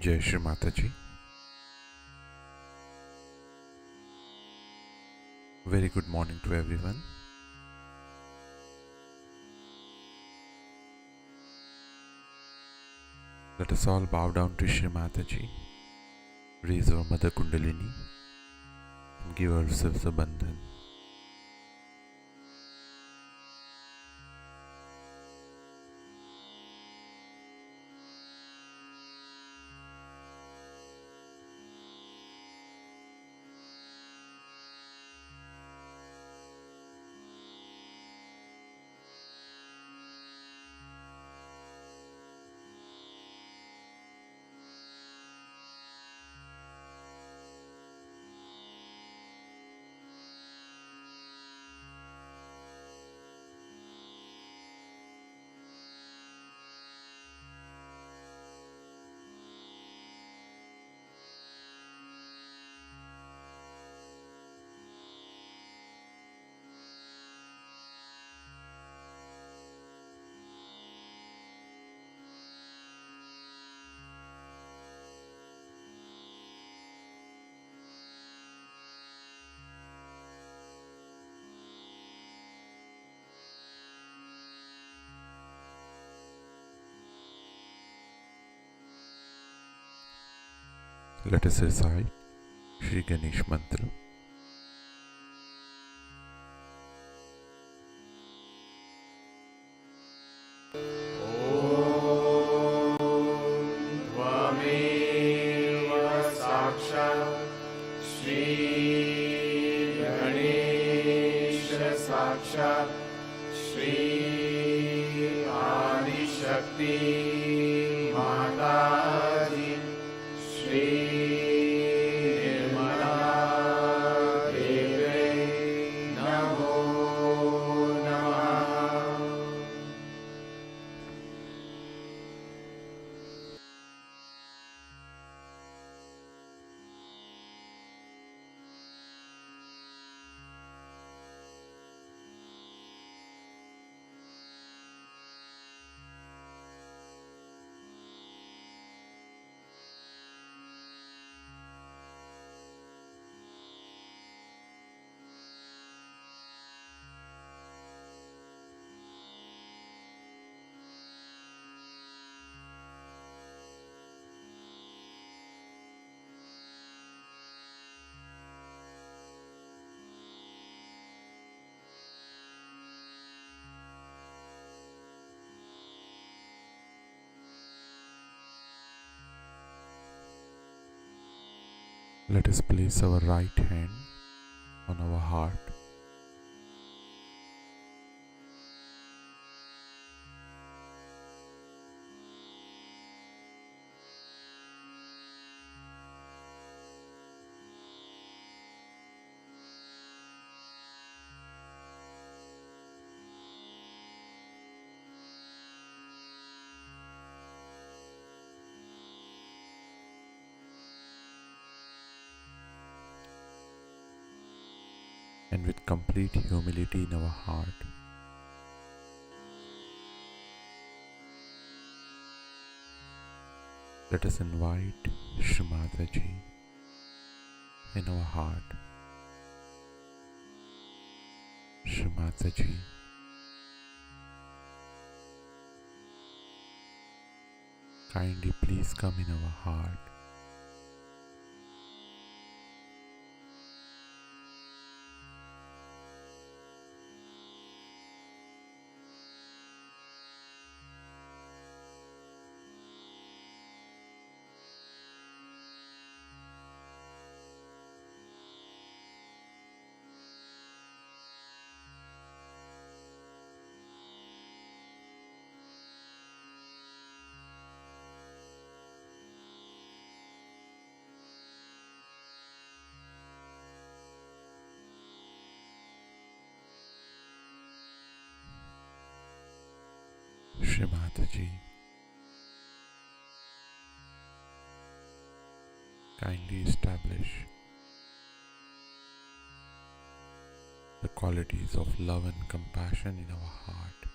Jai Shri Mataji. Very good morning to everyone. Let us all bow down to Shri Mataji, raise our Mother Kundalini and give ourselves a bandhan. Let us recite Shri Ganesh Mantra. साक्षात् श्री आदिशक्ति माताजी श्री निर्मला देवे नमो नमः। Let us place our right hand on our heart. And with complete humility in our heart, let us invite Shri Mataji in our heart. Shri Mataji, kindly please come in our heart. Shri Mataji, kindly establish the qualities of love and compassion in our heart.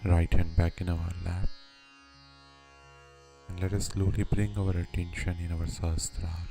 right hand back in our lap, and let us slowly bring our attention in our Sahasrara.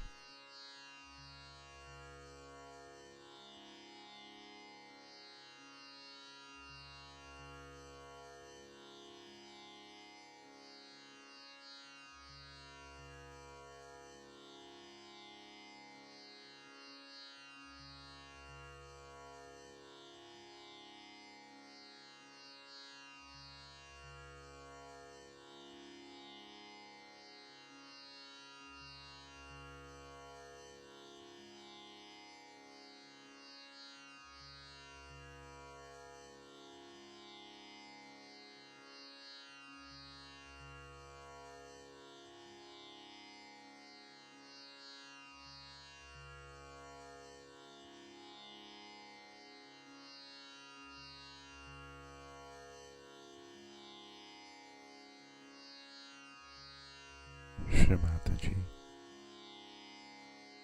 Shri Mataji,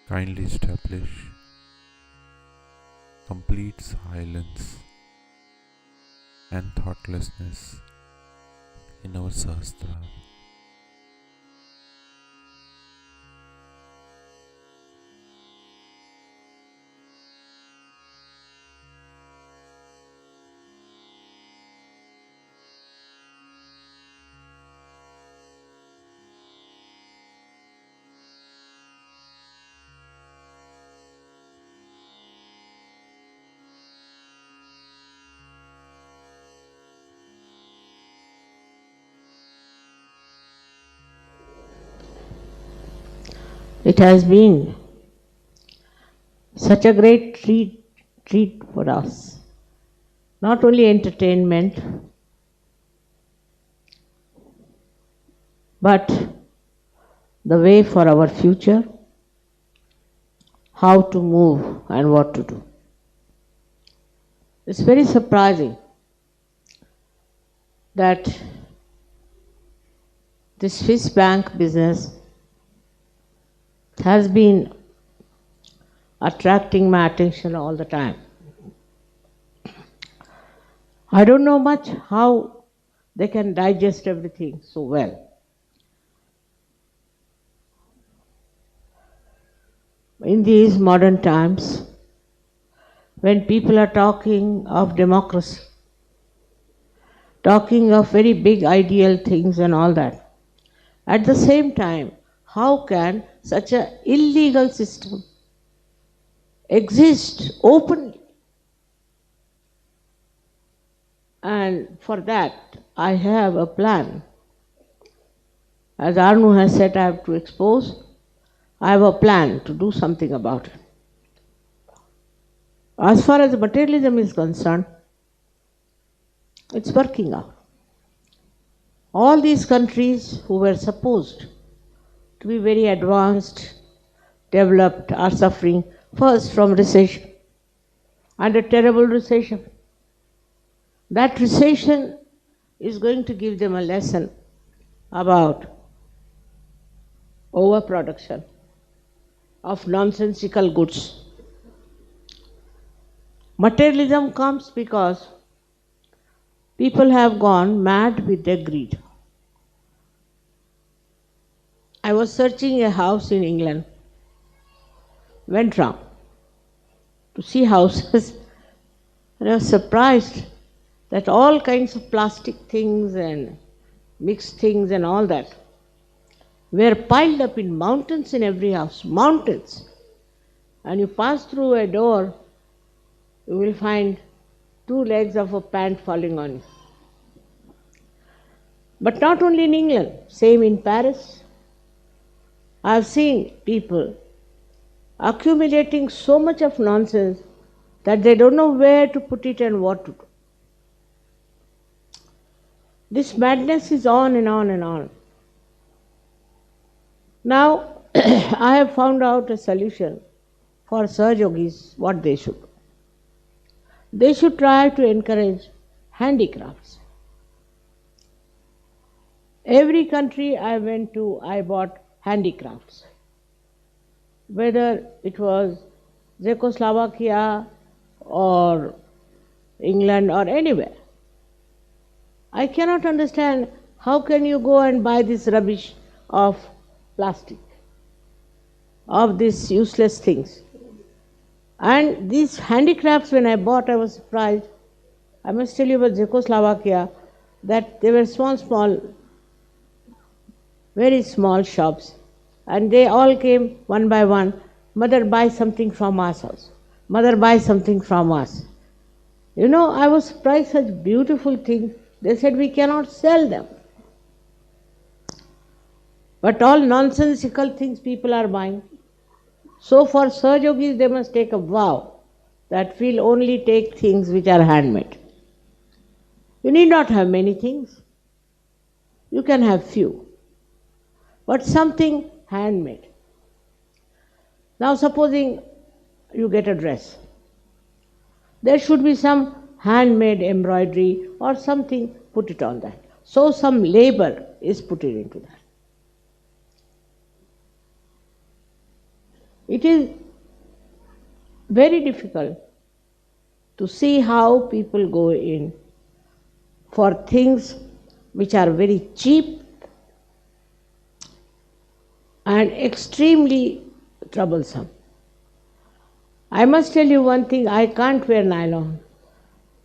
kindly establish complete silence and thoughtlessness in our Sahasrara. It has been such a great treat for us. Not only entertainment, but the way for our future, how to move and what to do. It's very surprising that this Swiss bank business has been attracting my attention all the time. I don't know much how they can digest everything so well. In these modern times, when people are talking of democracy, talking of very big ideal things and all that, at the same time, how can such an illegal system exist openly? And for that, I have a plan. As Arnu has said, I have to expose. I have a plan to do something about it. As far as materialism is concerned, it's working out. All these countries who were supposed to be very advanced, developed, are suffering first from recession, and a terrible recession. That recession is going to give them a lesson about overproduction of nonsensical goods. Materialism comes because people have gone mad with their greed. I was searching a house in England, went round to see houses, and I was surprised that all kinds of plastic things and mixed things and all that were piled up in mountains in every house, mountains. And you pass through a door, you will find 2 legs of a pant falling on you. But not only in England, same in Paris. I have seen people accumulating so much of nonsense that they don't know where to put it and what to do. This madness is on and on and on. Now, I have found out a solution for Sahajogis, what they should do. They should try to encourage handicrafts. Every country I went to, I bought handicrafts. Whether it was Czechoslovakia or England or anywhere. I cannot understand how can you go and buy this rubbish of plastic, of these useless things. And these handicrafts, when I bought, I was surprised. I must tell you about Czechoslovakia, that they were small, very small shops, and they all came one by one. Mother, buy something from us also. Mother, buy something from us. You know, I was surprised, such beautiful things. They said we cannot sell them. But all nonsensical things people are buying. So for Sahajogis, they must take a vow that we'll only take things which are handmade. You need not have many things. You can have few. But something handmade. Now supposing you get a dress. There should be some handmade embroidery or something, put it on that. So some labor is put into that. It is very difficult to see how people go in for things which are very cheap and extremely troublesome. I must tell you one thing, I can't wear nylon.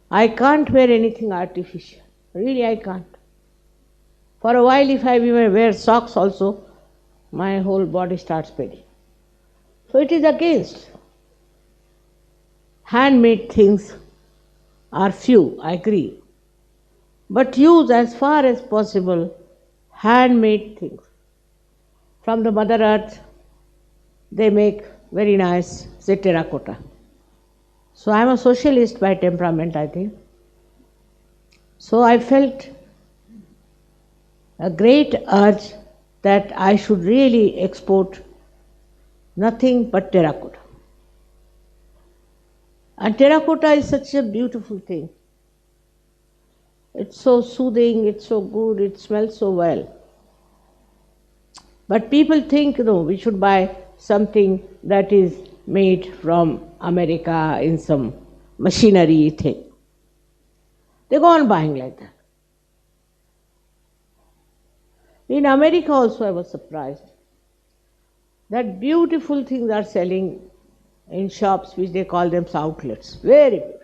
I can't wear anything artificial. Really, I can't. For a while, if I even wear socks also, my whole body starts paining. So it is against. Handmade things are few, I agree. But use as far as possible handmade things. From the Mother Earth, they make very nice, say, terracotta. So I am a socialist by temperament, I think. So I felt a great urge that I should really export nothing but terracotta. And terracotta is such a beautiful thing. It's so soothing, it's so good, it smells so well. But people think, no, we should buy something that is made from America in some machinery thing. They go on buying like that. In America also I was surprised that beautiful things are selling in shops which they call them outlets. Very beautiful.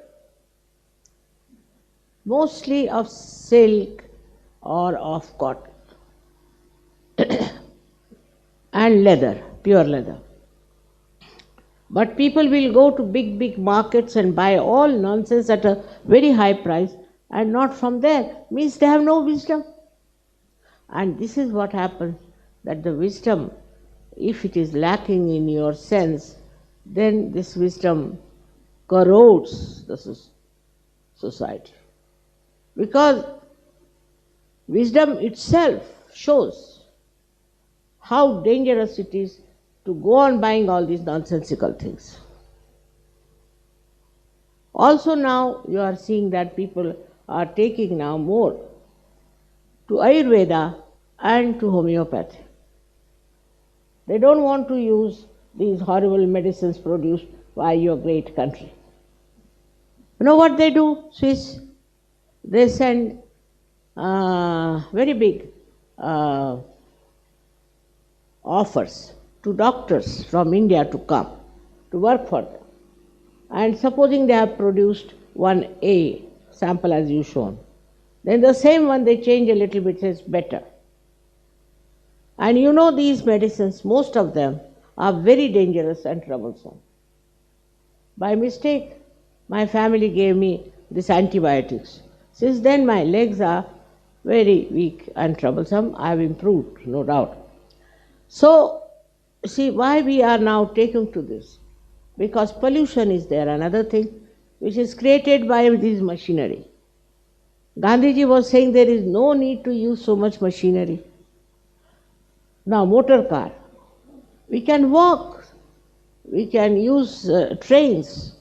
Mostly of silk or of cotton and leather, pure leather. But people will go to big markets and buy all nonsense at a very high price and not from there. Means they have no wisdom. And this is what happens, that the wisdom, if it is lacking in your sense, then this wisdom corrodes the society. Because wisdom itself shows how dangerous it is to go on buying all these nonsensical things. Also now you are seeing that people are taking now more to Ayurveda and to homeopathy. They don't want to use these horrible medicines produced by your great country. You know what they do, Swiss? They send very big offers to doctors from India to come to work for them. And supposing they have produced one A sample as you shown, then the same one they change a little bit, says better. And you know these medicines, most of them are very dangerous and troublesome. By mistake, my family gave me these antibiotics. Since then my legs are very weak and troublesome. I have improved, no doubt. So, see why we are now taken to this. Because pollution is there, another thing, which is created by this machinery. Gandhiji was saying there is no need to use so much machinery. Now, motor car. We can walk, we can use trains,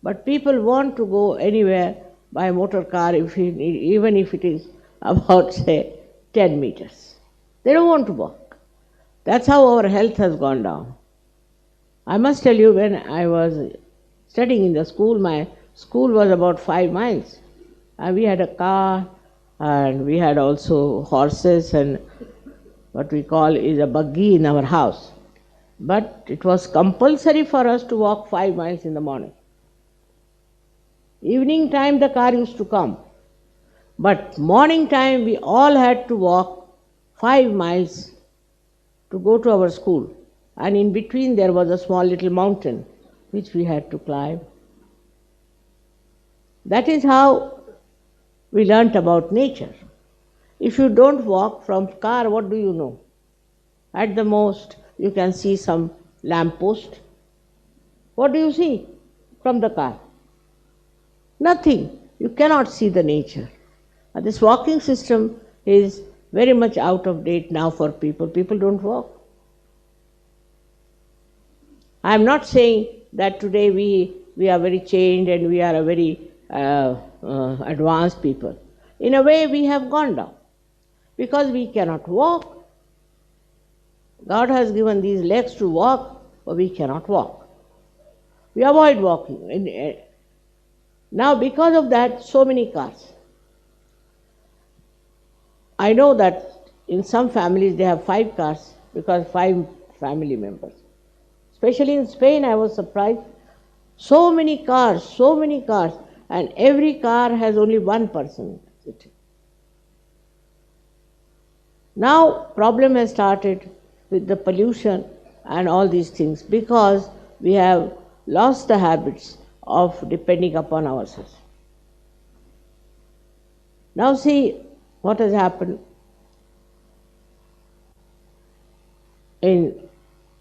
but people want to go anywhere by motor car, even if it is about, say, 10 meters. They don't want to walk. That's how our health has gone down. I must tell you, when I was studying in the school, my school was about 5 miles. And we had a car, and we had also horses and what we call is a buggy in our house. But it was compulsory for us to walk 5 miles in the morning. Evening time the car used to come, but morning time we all had to walk 5 miles to go to our school, and in between there was a small little mountain which we had to climb. That is how we learnt about nature. If you don't walk from car, what do you know? At the most, you can see some lamp post. What do you see from the car? Nothing. You cannot see the nature. This walking system is very much out of date now for people. People don't walk. I am not saying that today we are very changed and we are a very advanced people. In a way, we have gone down because we cannot walk. God has given these legs to walk, but we cannot walk. We avoid walking. Now, because of that, so many cars. I know that in some families they have 5 cars because 5 family members. Especially in Spain, I was surprised. So many cars, and every car has only one person sitting. Now, problem has started with the pollution and all these things because we have lost the habits of depending upon ourselves. Now see what has happened in,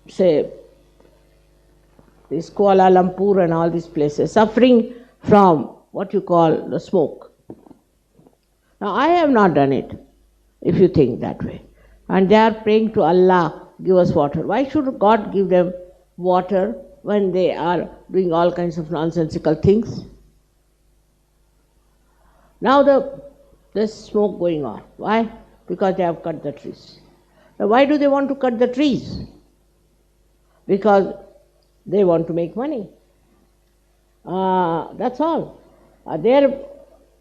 say, this Kuala Lumpur and all these places, suffering from what you call the smoke. Now I have not done it, if you think that way. And they are praying to Allah, give us water. Why should God give them water when they are doing all kinds of nonsensical things? Now there's smoke going on. Why? Because they have cut the trees. Now why do they want to cut the trees? Because they want to make money. That's all. Their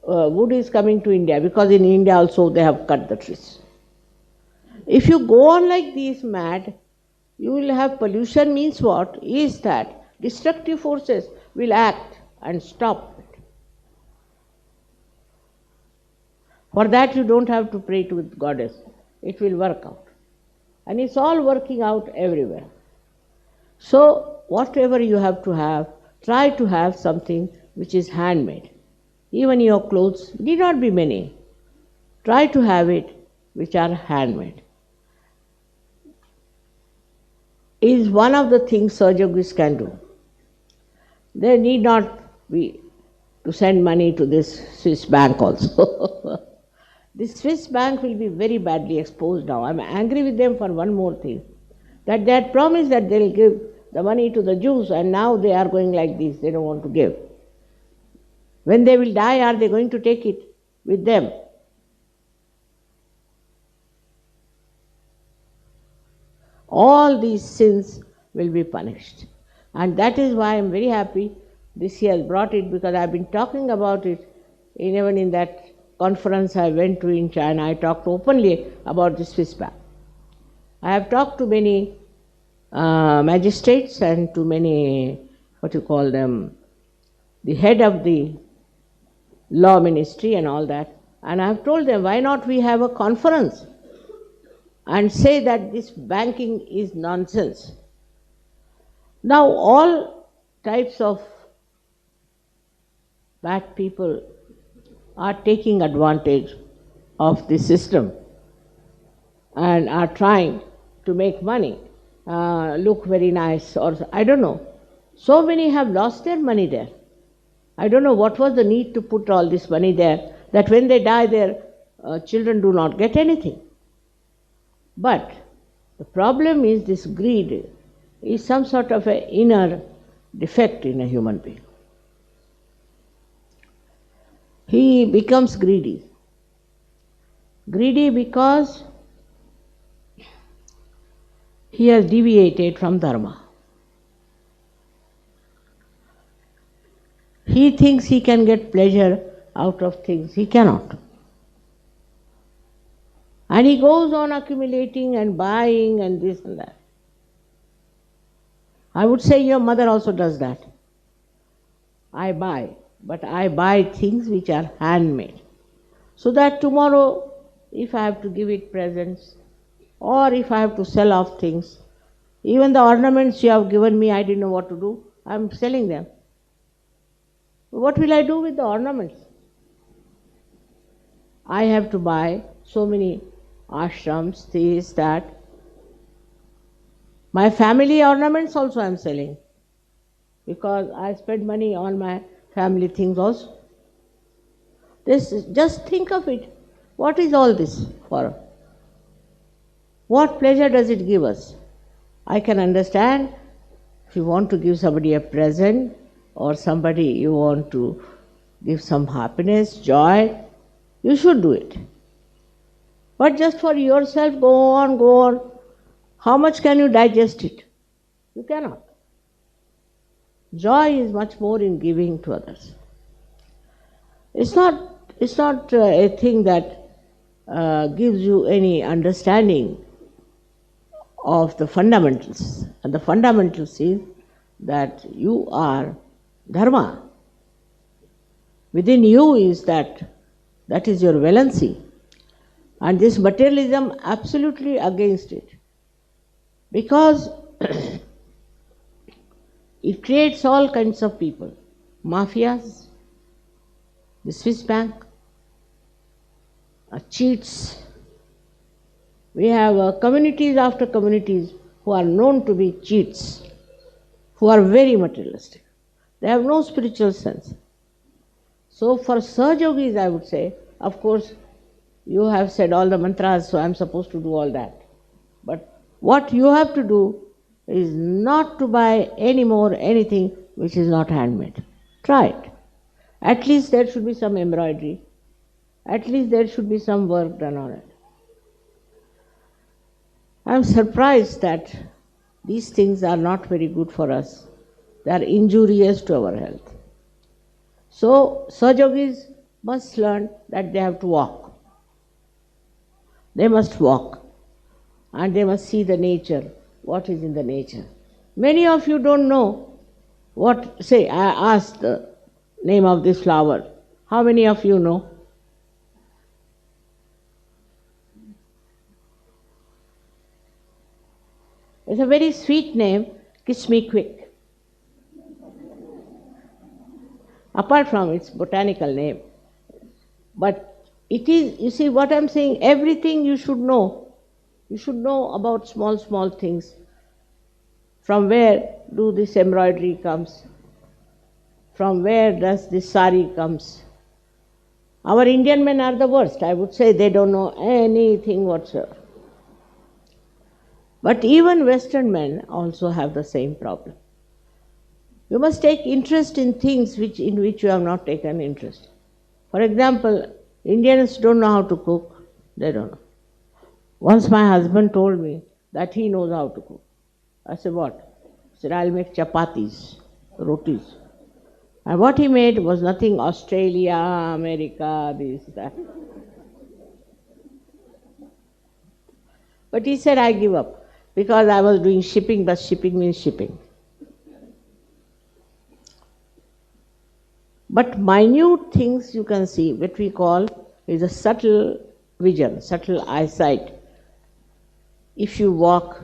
wood is coming to India because in India also they have cut the trees. If you go on like this mad, you will have pollution. Means what? Is that destructive forces will act and stop it. For that you don't have to pray to the goddess. It will work out. And it's all working out everywhere. So whatever you have to have, try to have something which is handmade. Even your clothes need not be many. Try to have it which are handmade. Is one of the things Sir Yogis can do. There need not be to send money to this Swiss bank also. This Swiss bank will be very badly exposed now. I am angry with them for one more thing. That they had promised that they will give the money to the Jews and now they are going like this. They don't want to give. When they will die, are they going to take it with them? All these sins will be punished. And that is why I am very happy this year has brought it, because I have been talking about it. Even in that conference I went to in China, I talked openly about the Swiss bank. I have talked to many magistrates and to many, the head of the law ministry and all that. And I have told them, why not we have a conference and say that this banking is nonsense. Now all types of bad people are taking advantage of the system and are trying to make money, look very nice, or I don't know. So many have lost their money there. I don't know what was the need to put all this money there, that when they die their children do not get anything. But the problem is this greed is some sort of an inner defect in a human being. He becomes greedy. Greedy because he has deviated from dharma. He thinks he can get pleasure out of things. He cannot. And he goes on accumulating and buying and this and that. I would say your mother also does that. I buy, but I buy things which are handmade. So that tomorrow, if I have to give it presents, or if I have to sell off things, even the ornaments you have given me, I didn't know what to do. I'm selling them. What will I do with the ornaments? I have to buy so many ashrams, this, that. My family ornaments also I am selling, because I spend money on my family things also. Just think of it. What is all this for? What pleasure does it give us? I can understand if you want to give somebody a present, or somebody you want to give some happiness, joy, you should do it. But just for yourself, go on. How much can you digest it? You cannot. Joy is much more in giving to others. It's not a thing that gives you any understanding of the fundamentals. And the fundamentals is that you are dharma. Within you is that is your valency. And this materialism, absolutely against it. Because it creates all kinds of people. Mafias, the Swiss bank, cheats. We have communities after communities who are known to be cheats, who are very materialistic. They have no spiritual sense. So for Sahaja Yogis, I would say, of course, you have said all the mantras, so I am supposed to do all that. But what you have to do is not to buy any more anything which is not handmade. Try it. At least there should be some embroidery. At least there should be some work done on it. I am surprised that these things are not very good for us. They are injurious to our health. So Sahaja Yogis must learn that they have to walk. They must walk. And they must see the nature, what is in the nature. Many of you don't know what, say, I asked the name of this flower. How many of you know? It's a very sweet name, Kiss Me Quick. Apart from its botanical name. But it is, you see what I'm saying, everything you should know. You should know about small things. From where do this embroidery comes? From where does this sari comes? Our Indian men are the worst. I would say they don't know anything whatsoever. But even Western men also have the same problem. You must take interest in things in which you have not taken interest. For example, Indians don't know how to cook. They don't know. Once my husband told me that he knows how to cook. I said, what? He said, I'll make chapatis, rotis. And what he made was nothing Australia, America, this, that. But he said, I give up. Because I was doing shipping, but shipping means shipping. But minute things you can see, what we call is a subtle vision, subtle eyesight. If you walk,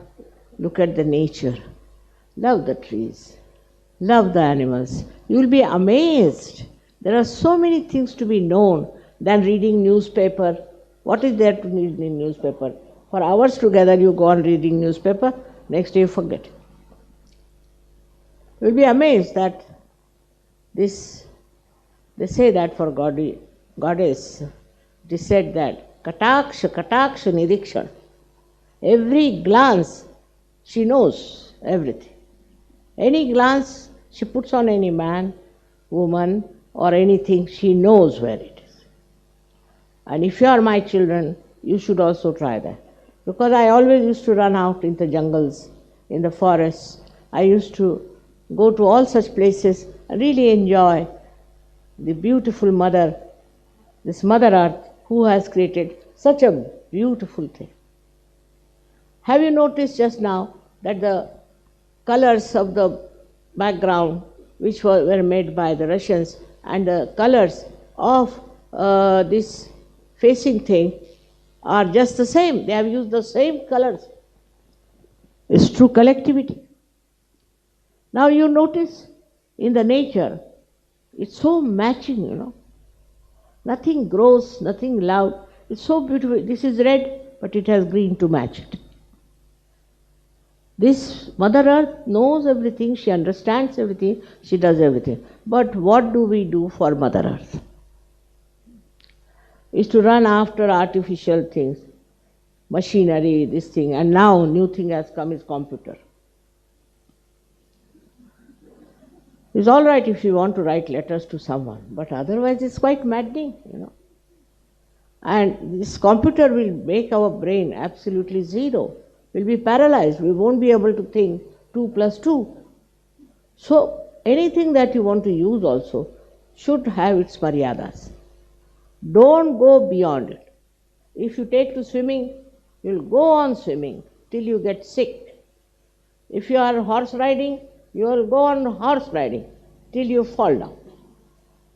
look at the nature, love the trees, love the animals, you will be amazed. There are so many things to be known than reading newspaper. What is there to read in newspaper? For hours together you go on reading newspaper, next day you forget. You will be amazed that this, they say that for goddess, it is said that Kataksha Nirikshan. Every glance, she knows everything. Any glance she puts on any man, woman, or anything, she knows where it is. And if you are my children, you should also try that. Because I always used to run out in the jungles, in the forests. I used to go to all such places and really enjoy the beautiful mother, this Mother Earth, who has created Such a beautiful thing. Have you noticed just now that the colors of the background, which were made by the Russians, and the colors of this facing thing are just the same? They have used the same colors. It's true collectivity. Now you notice in the nature, it's so matching, Nothing grows, nothing loud. It's so beautiful. This is red, but it has green to match it. This Mother Earth knows everything, she understands everything, she does everything. But what do we do for Mother Earth? Is to run after artificial things, machinery, this thing, and now new thing has come is computer. It's all right if you want to write letters to someone, but otherwise it's quite maddening, And this computer will make our brain absolutely zero. We'll be paralyzed. We won't be able to think 2 plus 2. So anything that you want to use also should have its maryadas. Don't go beyond it. If you take to swimming, you'll go on swimming till you get sick. If you are horse riding, you will go on horse riding till you fall down.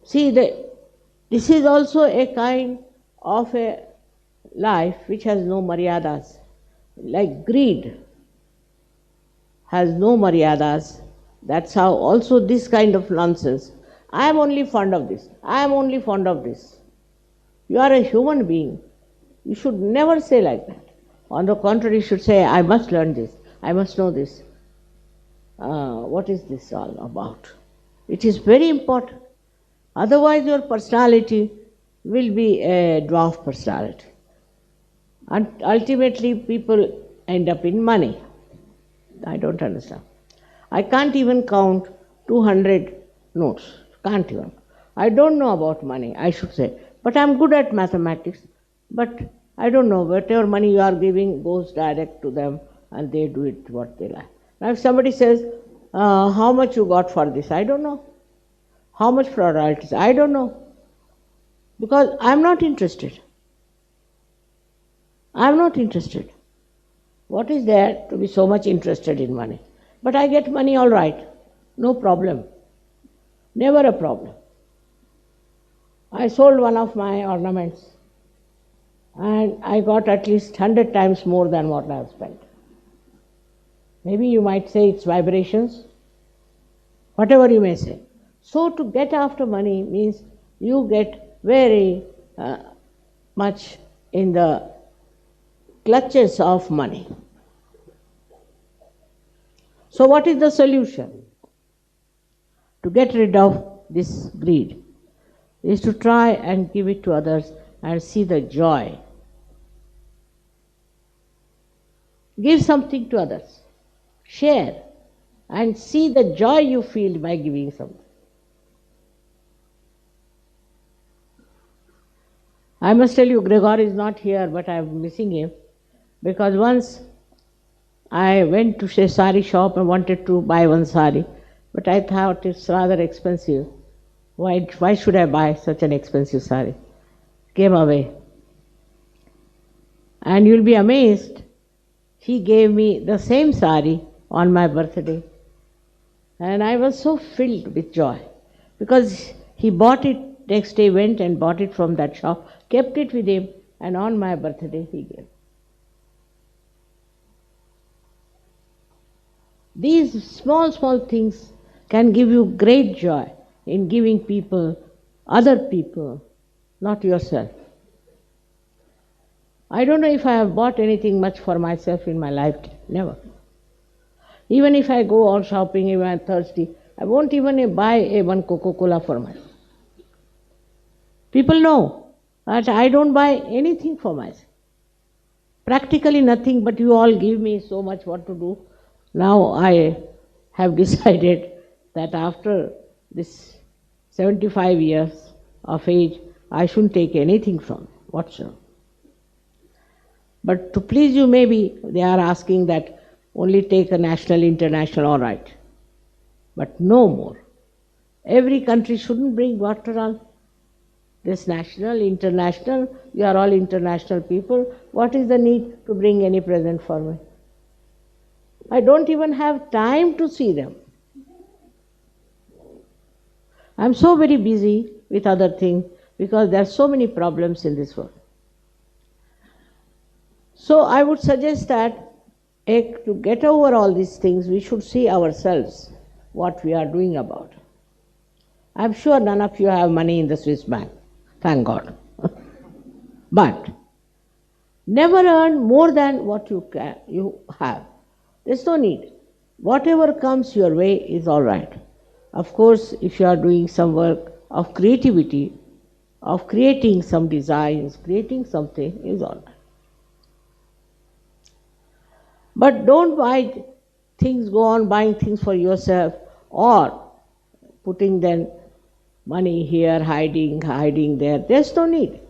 See, this is also a kind of a life which has no maryadas. Like greed has no maryadas. That's how also this kind of nonsense. I am only fond of this. I am only fond of this. You are a human being. You should never say like that. On the contrary, you should say, I must learn this. I must know this. What is this all about? It is very important. Otherwise, your personality will be a dwarf personality. And ultimately, people end up in money. I don't understand. I can't even count 200 notes. Can't even. I don't know about money, I should say. But I'm good at mathematics. But I don't know. Whatever money you are giving goes direct to them and they do it what they like. Now if somebody says, how much you got for this? I don't know. How much for royalties? I don't know. Because I'm not interested. I'm not interested. What is there to be so much interested in money? But I get money all right. No problem. Never a problem. I sold one of my ornaments and I got at least 100 times more than what I have spent. Maybe you might say it's vibrations. Whatever you may say. So to get after money means you get very much in the clutches of money. So what is the solution? To get rid of this greed is to try and give it to others and see the joy. Give something to others. Share and see the joy you feel by giving something. I must tell you, Gregor is not here, but I am missing him because once I went to a sari shop and wanted to buy one sari, but I thought it's rather expensive. Why should I buy such an expensive sari? Came away. And you'll be amazed, he gave me the same sari on my birthday. And I was so filled with joy because he bought it next day, went and bought it from that shop, kept it with him, and on my birthday he gave. These small things can give you great joy in giving people, other people, not yourself. I don't know if I have bought anything much for myself in my lifetime, never. Even if I go out shopping, if I'm thirsty, I won't even buy one Coca-Cola for myself. People know that I don't buy anything for myself. Practically nothing, but you all give me so much what to do. Now I have decided that after this 75 years of age, I shouldn't take anything from them whatsoever. But to please you, maybe they are asking that only take a national, international, all right. But no more. Every country shouldn't bring what all. this national, international, you are all international people. What is the need to bring any present for me? I don't even have time to see them. I'm so very busy with other things because there are so many problems in this world. So I would suggest that to get over all these things, we should see ourselves what we are doing about. I'm sure none of you have money in the Swiss bank, thank God. But never earn more than what you have. There's no need. Whatever comes your way is all right. Of course, if you are doing some work of creativity, of creating some designs, creating something is all right. But don't buy things, go on buying things for yourself or putting then money here, hiding there. There's no need.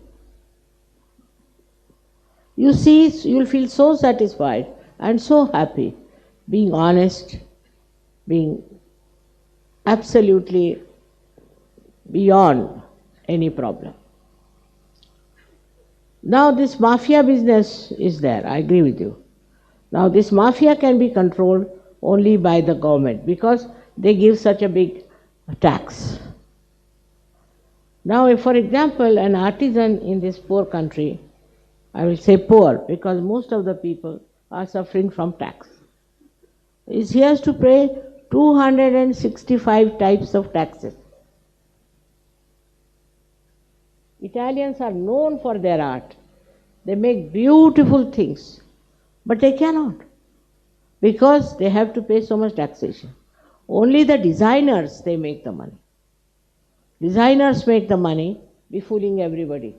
You see, you'll feel so satisfied and so happy, being honest, being absolutely beyond any problem. Now this mafia business is there, I agree with you. Now this mafia can be controlled only by the government because they give such a big tax. Now if, for example, an artisan in this poor country, I will say poor because most of the people are suffering from tax, he has to pay 265 types of taxes. Italians are known for their art. They make beautiful things, but they cannot because they have to pay so much taxation. Only the designers, they make the money. Designers make the money, be fooling everybody.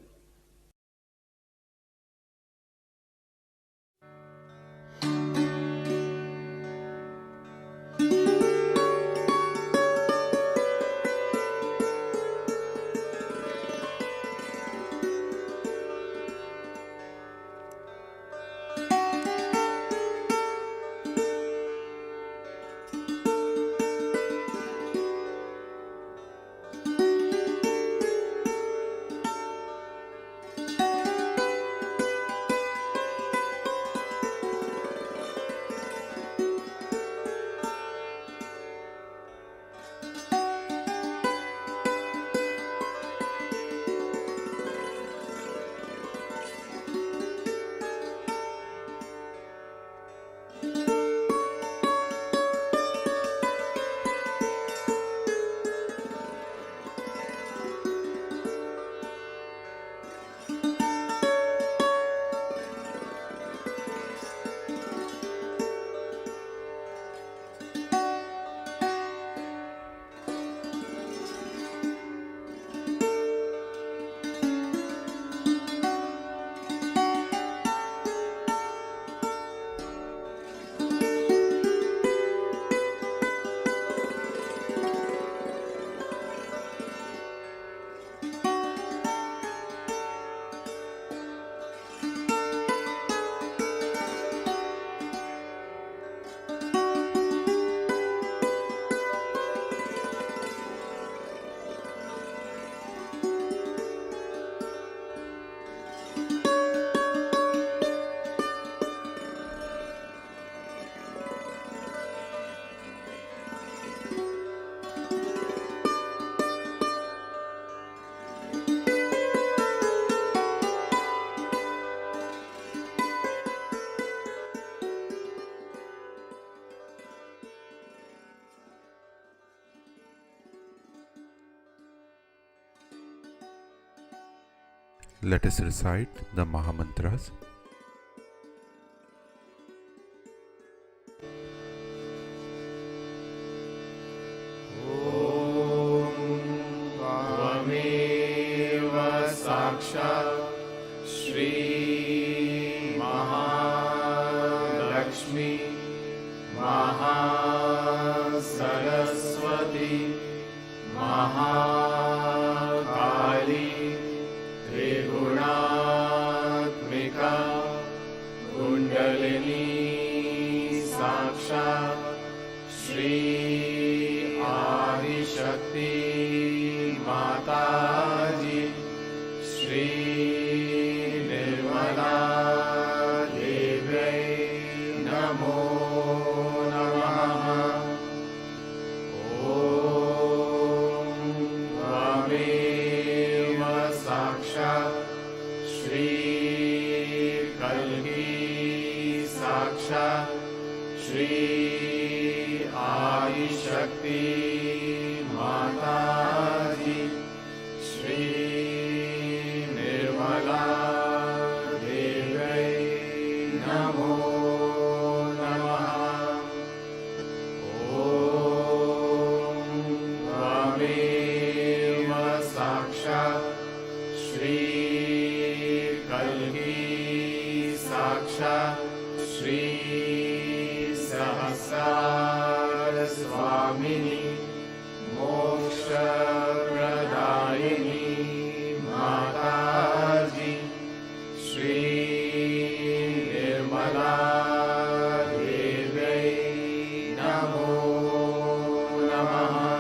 Let us recite the Mahamantras. त्वमेव साक्षात् श्री महालक्ष्मी महासरस्वती महाकाली त्रिगुणात्मिका कुण्डलिनी साक्षात् श्री आदिशक्ति माताजी Shri Adi Shakti Mataji, Shri Nirmala Devi Namo Namaha. Om Tvameva Sakshat Shri Kalki Sakshat Shri Sahasar Swamini Moksha Pradayini Mataji, Shri Nirmala Devi Namo Namaha.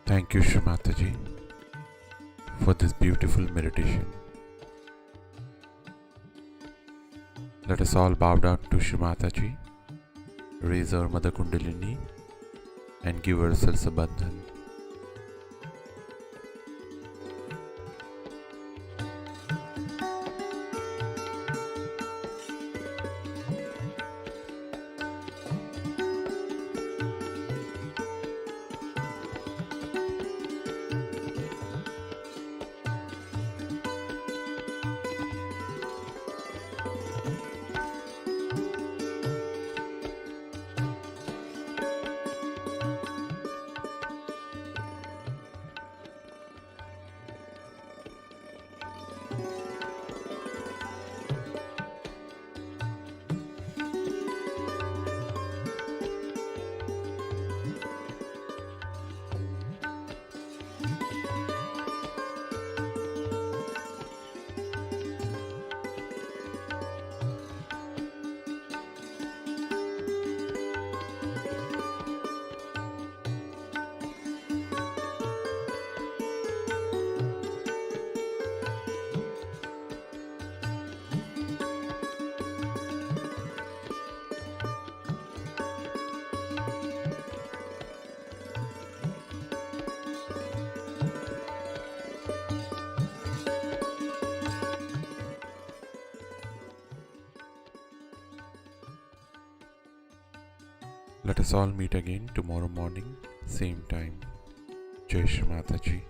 Thank you, Shri Mataji, for this beautiful meditation. Let us all bow down to Shri Mataji, raise our Mother Kundalini, and give ourselves a bandhan. Let us all meet again tomorrow morning, same time. Jai Shri Mataji.